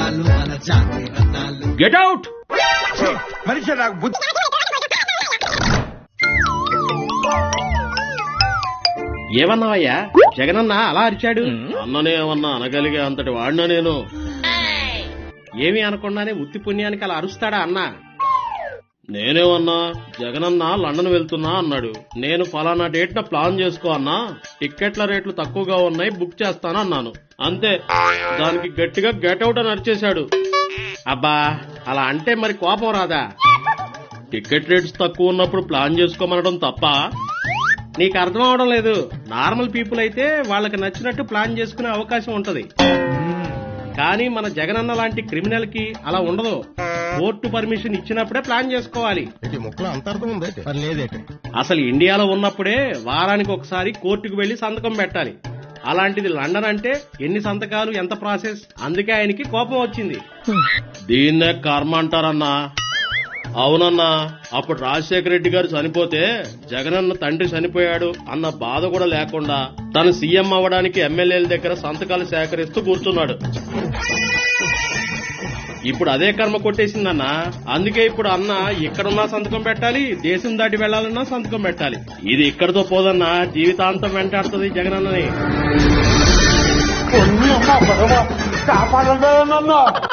రత్నాలు మన జాతి రత్నాలు. Get out. మనిషి నాకు బుద్ధి. ఏమన్నావయ్యా? జగనన్న అలా అరిచాడు. అన్ననే ఏమన్నా అనగలిగే అంతటి వాడినా నేను. ఏమీ అనకుండానే ఉత్తి పుణ్యానికి అలా అరుస్తాడా అన్నా? నేనేమన్నా, జగనన్న లండన్ వెళ్తున్నా అన్నాడు. నేను ఫలానా డేట్ న ప్లాన్ చేసుకో అన్నా, టిక్కెట్ల రేట్లు తక్కువగా ఉన్నాయి, బుక్ చేస్తాను అన్నాను. అంతే, దానికి గట్టిగా గెట్అవుట్ అని అరిచేశాడు. అబ్బా, అలా అంటే మరి కోపం రాదా? టికెట్ రేట్స్ తక్కువ ఉన్నప్పుడు ప్లాన్ చేసుకోమనడం తప్ప? నీకు అర్థం అవడం లేదు. నార్మల్ పీపుల్ అయితే వాళ్ళకి నచ్చినట్టు ప్లాన్ చేసుకునే అవకాశం ఉంటది. కానీ మన జగనన్న లాంటి క్రిమినల్ కి అలా ఉండదు. కోర్టు పర్మిషన్ ఇచ్చినప్పుడే ప్లాన్ చేసుకోవాలి. అసలు ఇండియాలో ఉన్నప్పుడే వారానికి ఒకసారి కోర్టుకు వెళ్లి సంతకం పెట్టాలి. అలాంటిది లండన్ అంటే ఎన్ని సంతకాలు, ఎంత ప్రాసెస్. అందుకే ఆయనకి కోపం వచ్చింది. దీన్నే కర్మ అంటారన్నా. అవునన్నా, అప్పుడు రాజశేఖర రెడ్డి గారు చనిపోతే జగనన్న తండ్రి చనిపోయాడు అన్న బాధ కూడా లేకుండా తను సీఎం అవ్వడానికి ఎమ్మెల్యేల దగ్గర సంతకాలు సేకరిస్తూ కూర్చున్నాడు. ఇప్పుడు అదే కర్మ కొట్టేసిందన్నా. అందుకే ఇప్పుడు అన్న ఇక్కడున్నా సంతకం పెట్టాలి, దేశం దాటి వెళ్లాలన్నా సంతకం పెట్టాలి. ఇది ఇక్కడితో పోదన్నా, జీవితాంతం వెంటాడుతుంది జగనన్నని. కాపాడన్నా